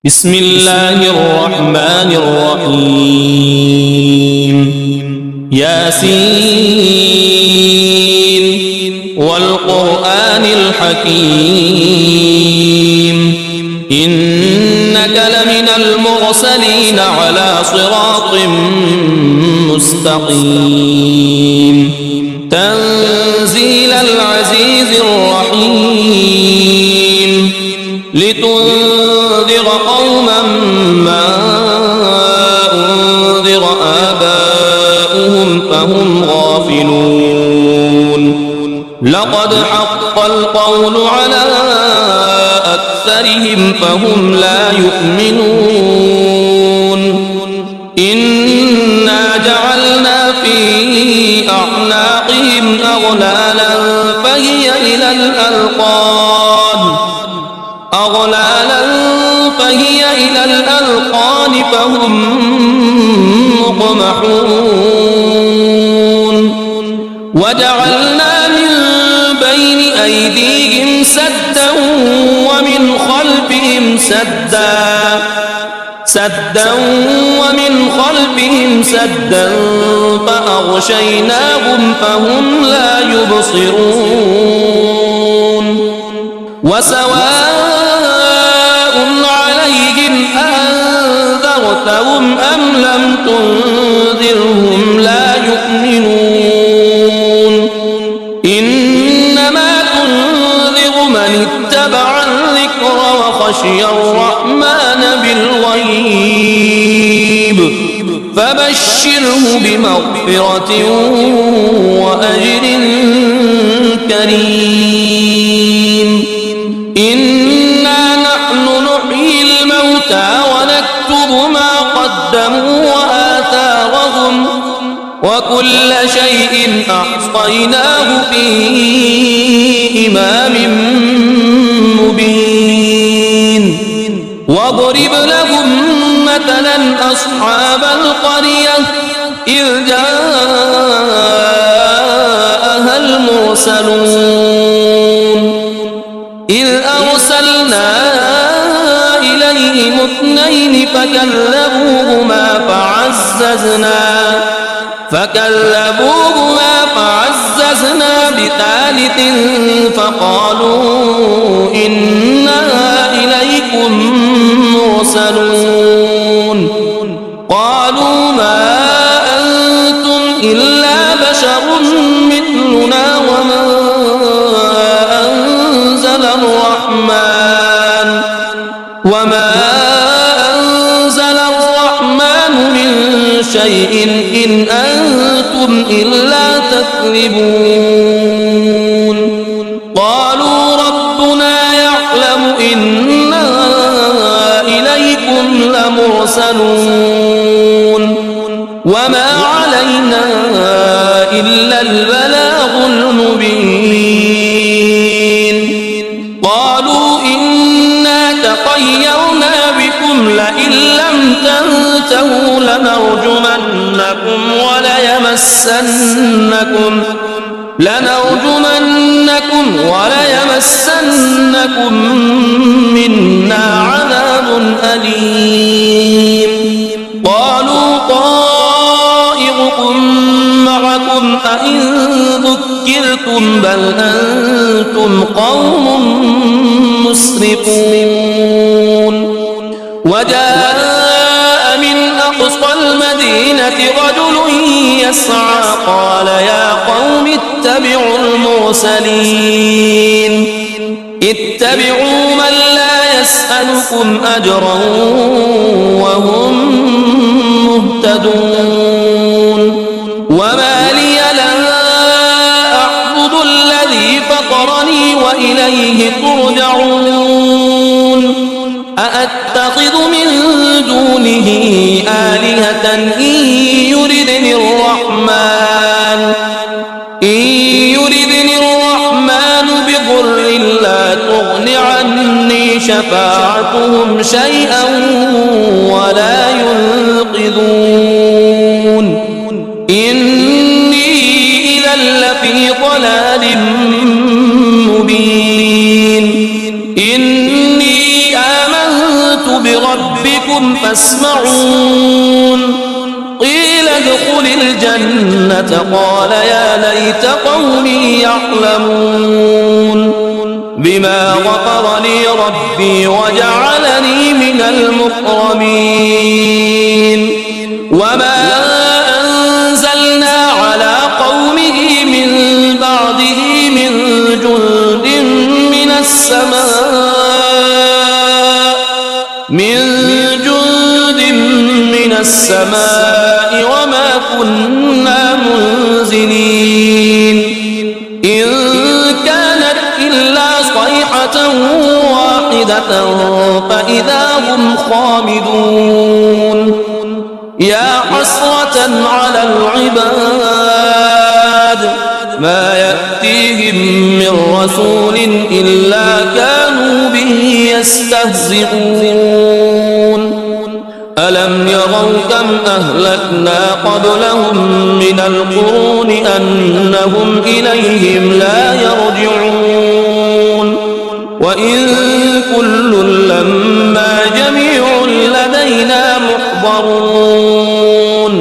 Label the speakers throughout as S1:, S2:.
S1: بسم الله الرحمن الرحيم ياسين والقرآن الحكيم إنك لمن المرسلين على صراط مستقيم تنزيل العزيز الرحيم لتنذر قوما ما أنذر آباؤهم فهم غافلون لقد حق القول على أكثرهم فهم لا يؤمنون إنا جعلنا في أعناقهم أغلالا فهي إلى الأذقان فهم مقمحون وجعلنا من بين أيديهم سدا ومن خلفهم سدا فأغشيناهم فهم لا يبصرون وسواء عليهم أنذرتهم أم لم تنذرهم لا يؤمنون إنما تنذر من اتبع الذكر وخشي الرحمن بالغيب فبشره بمغفرة وأجر كريم إنا نحن نحيي الموتى ونكتب ما قدموا وآثارهم وكل شيء أحصيناه في إمام مبين واضرب لهم مثلا أصحاب القرية إذ جاءها المرسلون إذ أرسلنا إليهم اثنين فكذبوهما فعززنا بثالث فقالوا إنا إليكم مرسلون قالوا ما أنتم إلا بشر مثلنا وما أنزل الرحمن من شيء إن أنتم إلا تكذبون قالوا ربنا يعلم إنا إليكم لمرسلون وما علينا إلا البلاغ المبين قالوا إنا تطيرنا بكم لئن لم تنتهوا لنرجمنكم وليمسنكم منا عذاب أليم قالوا طائركم معكم أئن ذكرتم بل أنتم قوم مسرفون وجاء من أقصى المدينة رجل يسعى قال يا قوم اتبعوا المرسلين اتبعوا من لا يسألكم أجرا وهم مهتدون وما لي لا أعبد الذي فطرني وإليه ترجعون أأتخذ من دونه آلهة إن يردني الرحمن بضر لا تغن عني شفاعتهم شيئا ولا ينقذون إني إذا لفي ضلال مبين إني آمنت ربكم فاسمعون قيل ادخل الجنة قال يا ليت قومي يعلمون بما غفر لي ربي وجعلني من المكرمين وما أنزلنا على قومه من بعده من جند من السماء وما كنا منزلين إن كانت إلا صيحة واحدة فإذا هم خامدون يا حسرة على العباد ما يأتيهم من رسول إلا كانوا به يستهزئون ألم يروا كم أهلكنا قبلهم من القرون أنهم إليهم لا يرجعون وإن كل لما جميع لدينا محضرون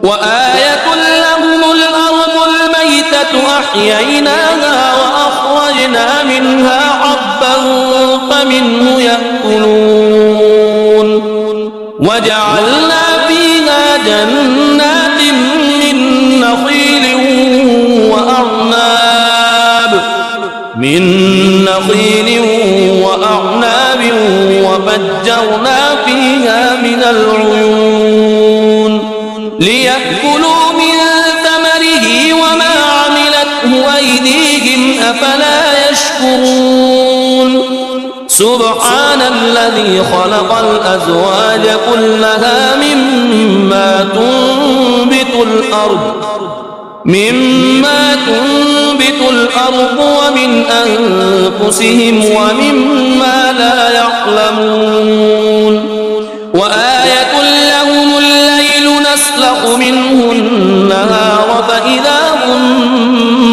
S1: وآية لهم الأرض الميتة أحييناها وأخرجنا منها حبا فمنه يأكلون وجعلنا فيها جنات من نخيل وأعناب وفجرنا فيها من العيون ليأكلوا من ثمره وما عملته أيديهم أفلا يشكرون سبحان الذي خلق الأزواج كلها مما تنبت الأرض ومن أنفسهم ومما لا يعلمون وآية لهم الليل نسلخ منه النهار فإذا هم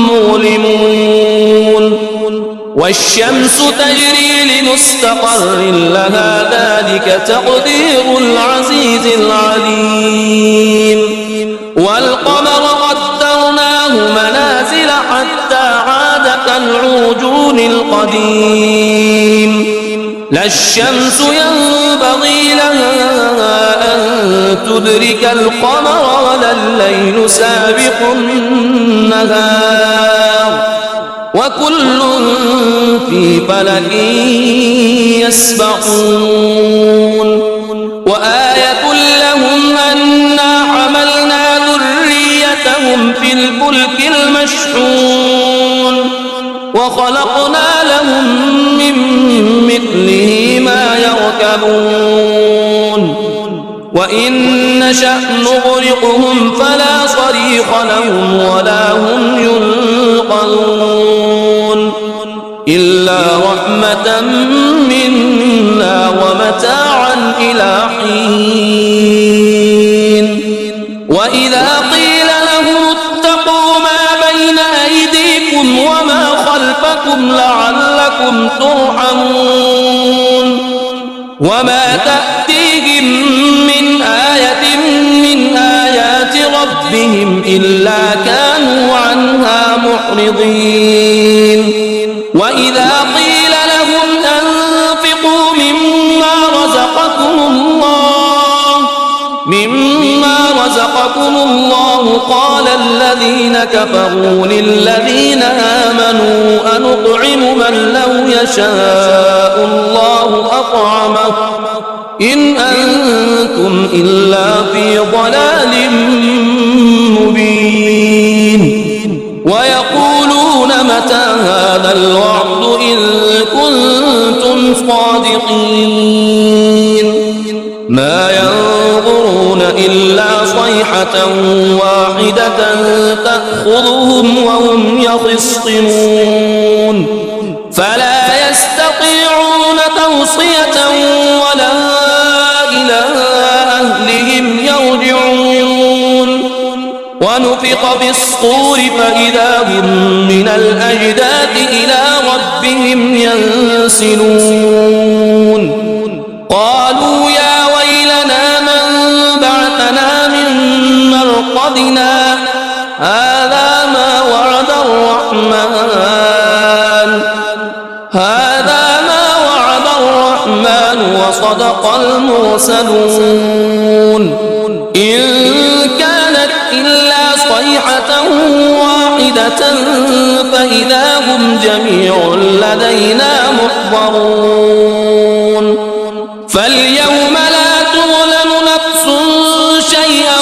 S1: مظلمون والشمس تجري لمستقر لها ذلك تقدير العزيز العليم والقمر قدرناه منازل حتى عاد كالعرجون القديم لا الشمس ينبغي لها أن تدرك القمر ولا الليل سابق النهار وكل في فلك يسبحون وآية لهم أنا حملنا ذريتهم في الفلك المشحون وخلقنا لهم من مثله ما يركبون وإن نشأ نغرقهم فلا صريخ لهم ولا هم ينقذون إلا رحمة منا ومتاعا إلى حين وإذا قيل لهم اتقوا ما بين أيديكم وما خلفكم لعلكم ترحمون وما تأتيهم من آية من آيات ربهم إلا كانوا عنها معرضين وإذا قيل لهم أنفقوا مما رزقكم الله قال الذين كفروا للذين آمنوا أنطعم من لو يشاء الله أطعمه إن أنتم إلا في ضلال مبين ويقولون متى هذا الوعد إن كنتم صادقين ما ينظرون إلا صيحة واحدة تأخذهم وهم يخصمون فلا يستطيعون توصية ولا إلى أهلهم يرجعون ونفخ في الصور فإذا هم من الأجداث إلى ربهم ينسلون قال قالوا يا ويلنا من بعثنا من مرقدنا هذا ما وعد الرحمن وصدق المرسلون إن كانت إلا صيحة واحدة فإذا هم جميع لدينا محضرون فاليوم لا تظلم نفس شيئا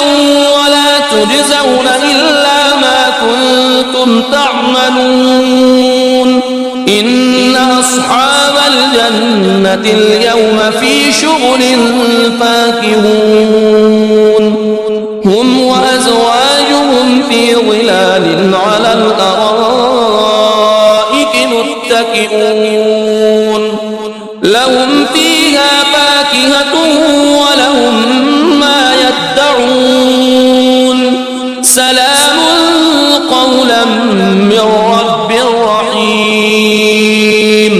S1: ولا تجزون إلا ما كنتم تعملون إن أصحاب الجنة اليوم في شغل فاكهون هم وأزواجهم في ظلال على الأرائك متكئون لهم فيها فاكهة ولهم ما يدعون سلام قولا من رب رحيم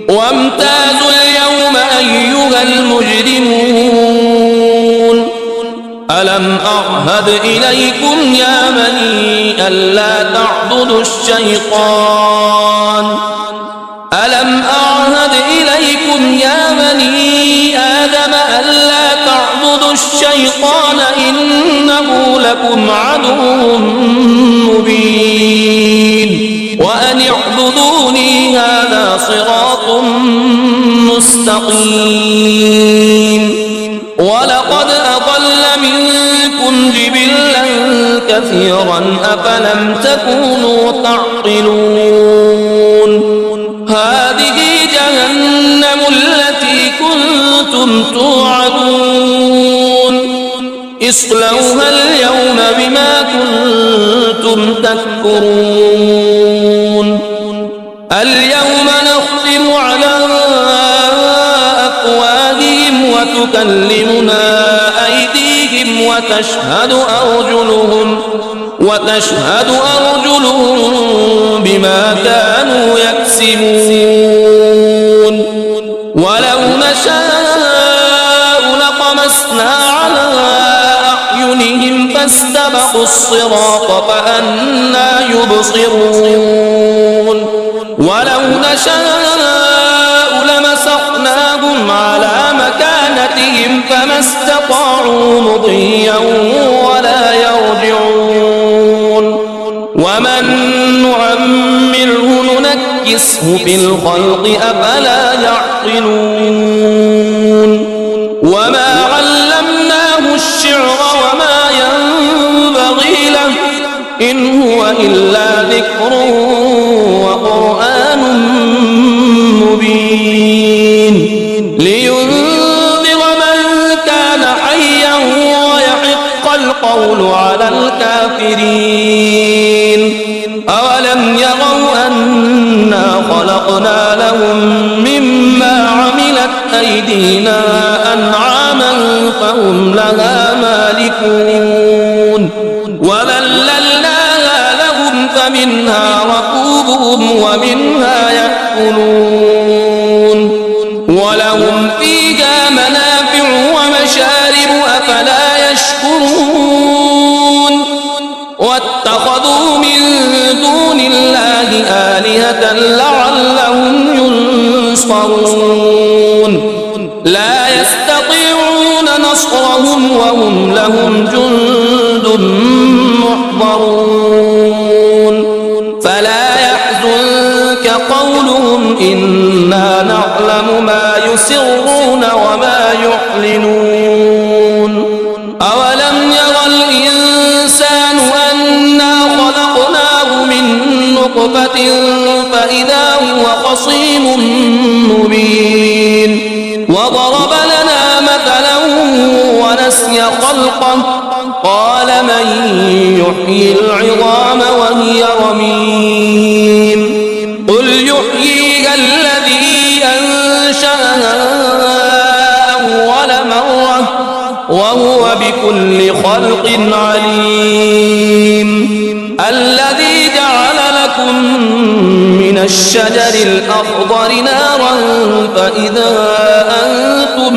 S1: وامتازوا اليوم أيها المجرمون ألم أعهد إليكم يا بني ألا تعبدوا الشيطان ألم أعهد إليكم يا بني آدم ألا تعبدوا الشيطان إنه لكم عدو مبين وأن اعبدوني هذا صراط مستقيم ولقد أضل منكم جبلا كثيرا أفلم تكونوا تعقلون هذه جهنم التي كنتم توعدون اصلوها اليوم بما كنتم تكفرون اليوم نختم على أفواههم وتكلمنا أيديهم وتشهد أرجلهم بما كانوا يكسبون ولو نشاء لطمسنا على أعينهم فاستبقوا الصراط فأنى يبصرون ولو نشاء لمسخناهم على مكانتهم فما استطاعوا مضيا ولا يرجعون ومن نعمره ننكسه في الخلق أفلا يعقلون وما علمناه الشعر وما ينبغي له إن هو إلا ذكر وقرآن مبين لينذر من كان حيا ويحق القول على الكافرين أولم يروا أنا خلقنا لهم مما عملت أيدينا أنعاما فهم لها مالكون وذللناها لهم فمنها ركوبهم ومنها يأكلون ولهم فيها منافع ومشارب أفلا يشكرون واتخذوا من دون الله آلهة لعلهم ينصرون لا يستطيعون نصرهم وهم لهم جند محضرون فلا يحزنك قولهم إنا نعلم ما يسرون وما يعلنون أولم ير الإنسان أنا خلقناه من نطفة فإذا هو خصيم مبين وضرب لنا مثلا ونسي خلقه قال من يحيي العظام وهي رميم قل يحييها الذي أنشأها أول مرة وهو بكل خلق عليم الذي جعل لكم من الشجر الأخضر نارا فإذا أنتم